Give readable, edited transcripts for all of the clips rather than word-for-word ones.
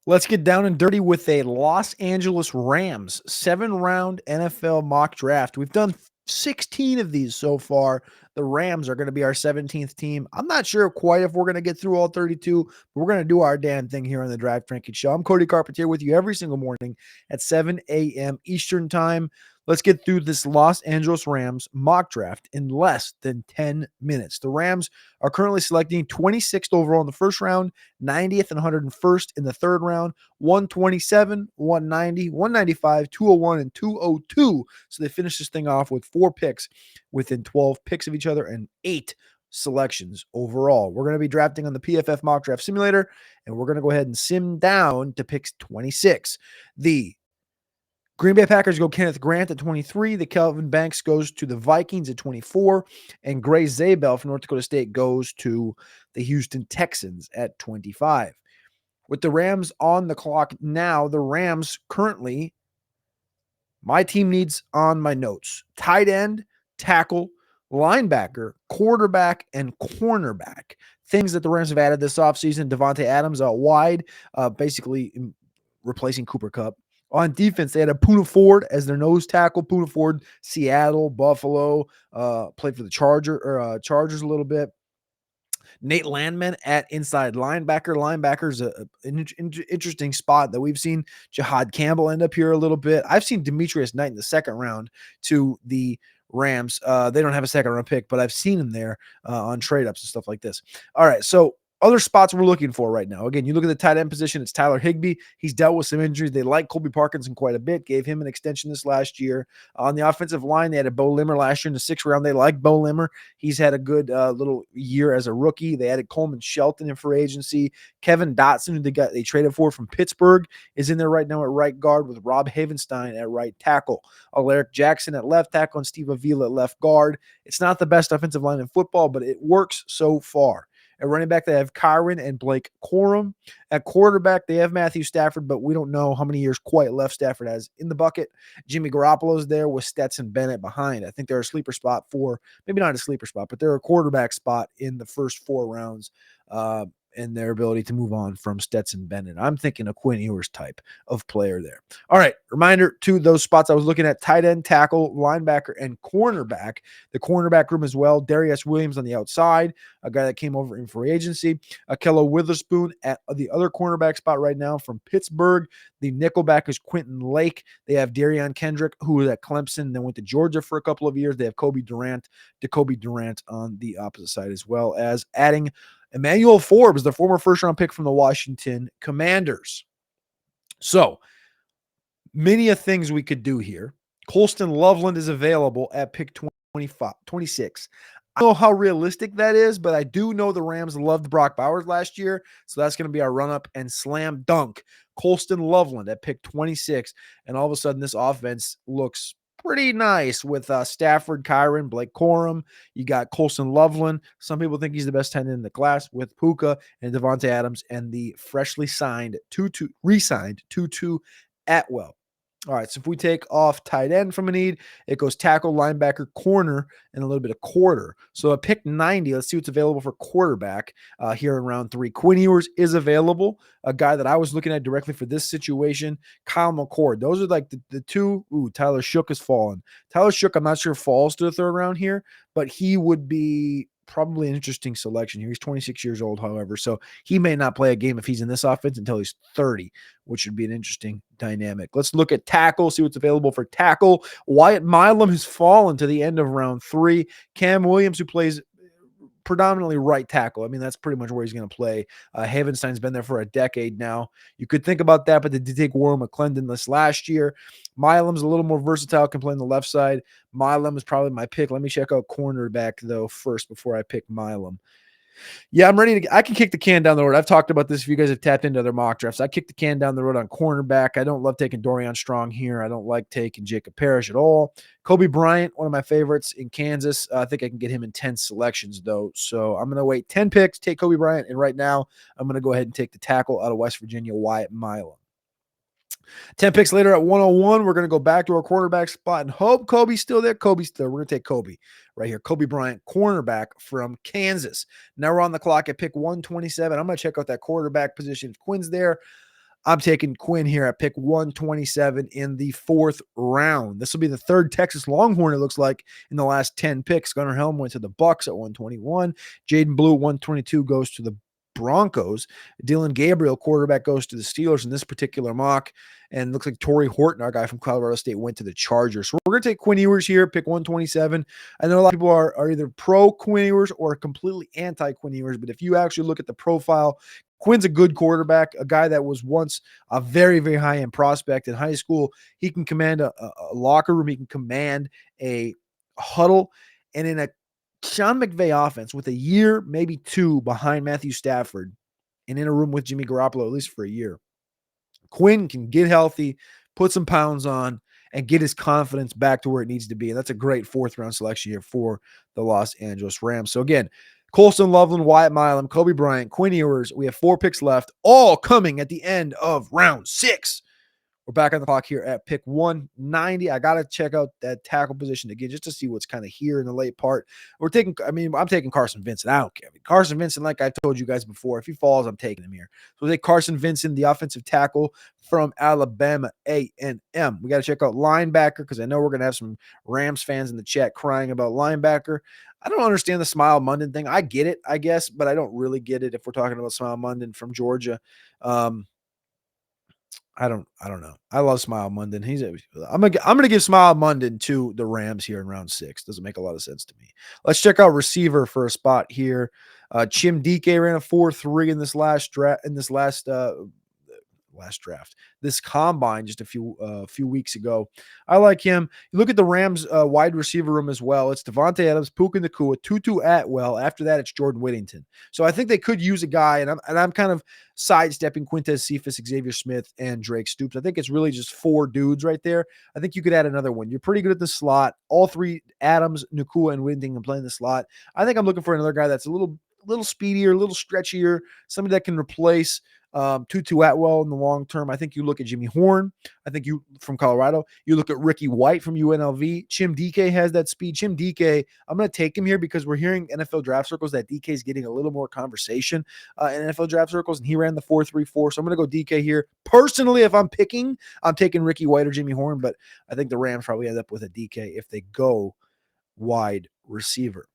Let's get down and dirty with a Los Angeles Rams 7-round NFL mock draft. We've done 16 of these so far. The Rams are going to be our 17th team. I'm not sure quite if we're going to get through all 32, but we're going to do our damn thing here on the Draft Ranking Show. I'm Cody Carpentier with you every single morning at 7 a.m. Eastern Time. Let's get through this Los Angeles Rams mock draft in less than 10 minutes. The Rams are currently selecting 26th overall in the first round, 90th and 101st in the third round, 127, 190, 195, 201, and 202. So they finish this thing off with 4 picks within 12 picks of each other and 8 selections overall. We're going to be drafting on the PFF Mock Draft Simulator, and we're going to go ahead and sim down to picks 26. The Green Bay Packers go Kenneth Grant at 23. The Kelvin Banks goes to the Vikings at 24. And Gray Zabel from North Dakota State goes to the Houston Texans at 25. With the Rams on the clock now, the Rams currently, my team needs on my notes, tight end, tackle, linebacker, quarterback, and cornerback. Things that the Rams have added this offseason. Devontae Adams out wide, basically replacing Cooper Kupp. On defense, they had a Poona Ford as their nose tackle. Poona Ford, Seattle, Buffalo, played for the Chargers a little bit. Nate Landman at inside linebacker. Linebacker's an interesting spot that we've seen Jihad Campbell end up here a little bit. I've seen Demetrius Knight in the second round to the Rams. They don't have a second round pick, but I've seen him there on trade ups and stuff like this. All right, so other spots we're looking for right now. Again, you look at the tight end position, it's Tyler Higbee. He's dealt with some injuries. They like Colby Parkinson quite a bit, gave him an extension this last year. On the offensive line, they had a Bo Limmer last year in the 6th round. They like Bo Limmer. He's had a good little year as a rookie. They added Coleman Shelton in free agency. Kevin Dotson, who they traded for from Pittsburgh, is in there right now at right guard with Rob Havenstein at right tackle. Alaric Jackson at left tackle and Steve Avila at left guard. It's not the best offensive line in football, but it works so far. At running back, they have Kyron and Blake Corum. At quarterback, they have Matthew Stafford, but we don't know how many years quite left Stafford has in the bucket. Jimmy Garoppolo's there with Stetson Bennett behind. I think they're a sleeper spot for, maybe not a sleeper spot, but they're a quarterback spot in the first 4 rounds and their ability to move on from Stetson Bennett. I'm thinking a Quinn Ewers type of player there. All right, reminder to those spots I was looking at: tight end, tackle, linebacker, and cornerback. The cornerback room as well. Darius Williams on the outside, a guy that came over in free agency. Akello Witherspoon at the other cornerback spot right now from Pittsburgh. The nickelback is Quentin Lake. They have Darion Kendrick, who was at Clemson, then went to Georgia for a couple of years. They have Jacoby Durant on the opposite side, as well as adding Emmanuel Forbes, the former first-round pick from the Washington Commanders. So, many of things we could do here. Colston Loveland is available at pick 26. I don't know how realistic that is, but I do know the Rams loved Brock Bowers last year, so that's going to be our run-up and slam dunk. Colston Loveland at pick 26, and all of a sudden this offense looks pretty nice with Stafford, Kyron, Blake Corum. You got Colston Loveland. Some people think he's the best tight end in the class with Puka and Devontae Adams and the freshly signed re-signed Tutu Atwell. All right, so if we take off tight end from a need, it goes tackle, linebacker, corner, and a little bit of quarter. So at pick 90, let's see what's available for quarterback here in round 3. Quinn Ewers is available, a guy that I was looking at directly for this situation. Kyle McCord. Those are like the two. Ooh, Tyler Shook has fallen. Tyler Shook, I'm not sure falls to the 3rd round here, but he would be probably an interesting selection here. He's 26 years old, however, so he may not play a game if he's in this offense until he's 30, which would be an interesting dynamic. Let's look at tackle, see what's available for tackle. Wyatt Milam has fallen to the end of round 3. Cam Williams, who plays predominantly right tackle. I mean, that's pretty much where he's going to play. Havenstein's been there for a decade now. You could think about that, but they did take Warren McClendon this last year. Milam's a little more versatile, can play on the left side. Milam is probably my pick. Let me check out cornerback, though, first before I pick Milam. Yeah, I'm ready to. I can kick the can down the road. I've talked about this. If you guys have tapped into other mock drafts, I kick the can down the road on cornerback. I don't love taking Dorian Strong here. I don't like taking Jacob Parrish at all. Kobe Bryant, one of my favorites in Kansas. I think I can get him in 10 selections, though. So I'm going to wait 10 picks, take Kobe Bryant, and right now I'm going to go ahead and take the tackle out of West Virginia, Wyatt Milam. 10 picks later at 101, we're going to go back to our quarterback spot and hope Kobe's still there. Kobe's still. We're going to take Kobe right here. Kobe Bryant, cornerback from Kansas. Now we're on the clock at pick 127. I'm going to check out that quarterback position. If Quinn's there, I'm taking Quinn here at pick 127 in the 4th round. This will be the third Texas Longhorn, it looks like, in the last 10 picks. Gunnar Helm went to the Bucks at 121. Jaden Blue, 122, goes to the Broncos. Dylan Gabriel, quarterback, goes to the Steelers in this particular mock. And looks like Torrey Horton, our guy from Colorado State, went to the Chargers. So we're going to take Quinn Ewers here, pick 127. I know a lot of people are either pro Quinn Ewers or completely anti Quinn Ewers, but if you actually look at the profile, Quinn's a good quarterback, a guy that was once a very, very high-end prospect in high school. He can command a locker room. He can command a huddle. And in a Sean McVay offense with a year, maybe two behind Matthew Stafford and in a room with Jimmy Garoppolo, at least for a year, Quinn can get healthy, put some pounds on, and get his confidence back to where it needs to be. And that's a great 4th-round selection here for the Los Angeles Rams. So again, Colston Loveland, Wyatt Milam, Kobe Bryant, Quinn Ewers. We have 4 picks left, all coming at the end of round 6. We're back on the clock here at pick 190. I got to check out that tackle position again just to see what's kind of here in the late part. I'm taking Carson Vincent. I don't care. Carson Vincent, like I told you guys before, if he falls, I'm taking him here. So we'll take Carson Vincent, the offensive tackle from Alabama A&M. We got to check out linebacker because I know we're going to have some Rams fans in the chat crying about linebacker. I don't understand the Smile Munden thing. I get it, I guess, but I don't really get it if we're talking about Smile Munden from Georgia. I don't know. I love Smile Munden. I'm gonna give Smile Munden to the Rams here in round 6. Doesn't make a lot of sense to me. Let's check out receiver for a spot here. Chim DK ran a 4.3 in this last draft. This combine just a few weeks ago. I like him. You look at the Rams wide receiver room as well. It's Devontae Adams, Puka Nacua, Tutu Atwell. After that, it's Jordan Whittington. So I think they could use a guy, and I'm kind of sidestepping Quintez Cephas, Xavier Smith, and Drake Stoops. I think it's really just 4 dudes right there. I think you could add another one. You're pretty good at the slot. All 3, Adams, Nacua, and Whittington, can play in the slot. I think I'm looking for another guy that's a little speedier, a little stretchier, somebody that can replace Tutu Atwell in the long term. I think you look at Jimmy Horn. I think you from Colorado. You look at Ricky White from UNLV. Chim DK has that speed. Chim DK, I'm going to take him here because we're hearing NFL draft circles that DK is getting a little more conversation in NFL draft circles, and he ran the 4.34. So I'm going to go DK here. Personally, if I'm picking, I'm taking Ricky White or Jimmy Horn, but I think the Rams probably end up with a DK if they go wide receiver.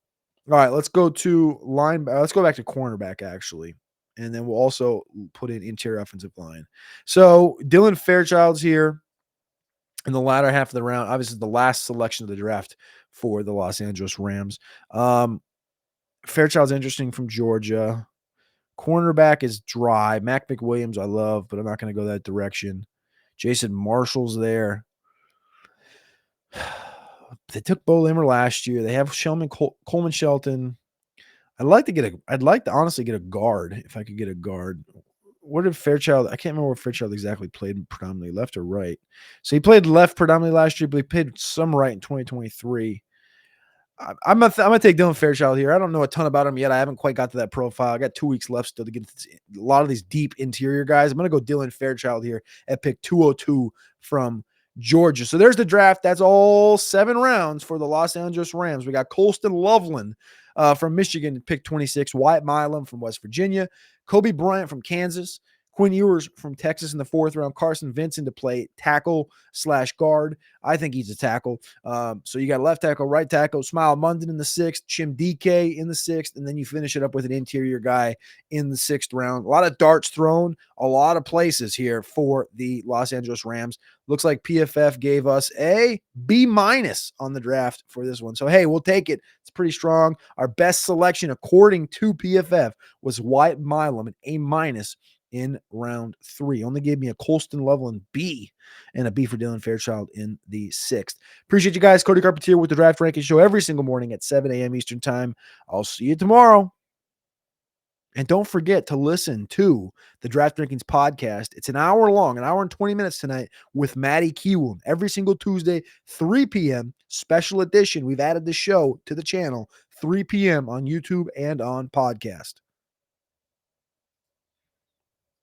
All right, let's go to let's go back to cornerback actually. And then we'll also put in interior offensive line. So Dylan Fairchild's here in the latter half of the round. Obviously, the last selection of the draft for the Los Angeles Rams. Fairchild's interesting from Georgia. Cornerback is dry. Mac McWilliams I love, but I'm not going to go that direction. Jason Marshall's there. They took Bo Limmer last year. They have Coleman Shelton. I'd like to honestly get a guard if I could get a guard. What did Fairchild? I can't remember where Fairchild exactly played predominantly, left or right. So he played left predominantly last year, but he played some right in 2023. I'm gonna take Dylan Fairchild here. I don't know a ton about him yet. I haven't quite got to that profile. I got 2 weeks left still to get a lot of these deep interior guys. I'm gonna go Dylan Fairchild here at pick 202 from Georgia. So there's the draft. That's all 7 rounds for the Los Angeles Rams. We got Colston Loveland from Michigan, pick 26. Wyatt Milam from West Virginia. Kobe Bryant from Kansas. Quinn Ewers from Texas in the 4th round. Carson Vincent to play tackle/guard. I think he's a tackle. So you got left tackle, right tackle, Smile Munden in the 6th, Chim DK in the 6th, and then you finish it up with an interior guy in the 6th round. A lot of darts thrown, a lot of places here for the Los Angeles Rams. Looks like PFF gave us a B- on the draft for this one. So, hey, we'll take it. It's pretty strong. Our best selection, according to PFF, was Wyatt Milam, an A- in round 3. Only gave me a Colston Loveland B and a B for Dylan Fairchild in the 6th. Appreciate you guys. Cody Carpentier with the Draft Ranking Show every single morning at 7 a.m. Eastern Time. I'll see you tomorrow. And don't forget to listen to the Draft Rankings podcast. It's an hour long, an hour and 20 minutes tonight with Maddie Kiwoom every single Tuesday, 3 p.m. Special edition. We've added the show to the channel, 3 p.m. on YouTube and on podcast.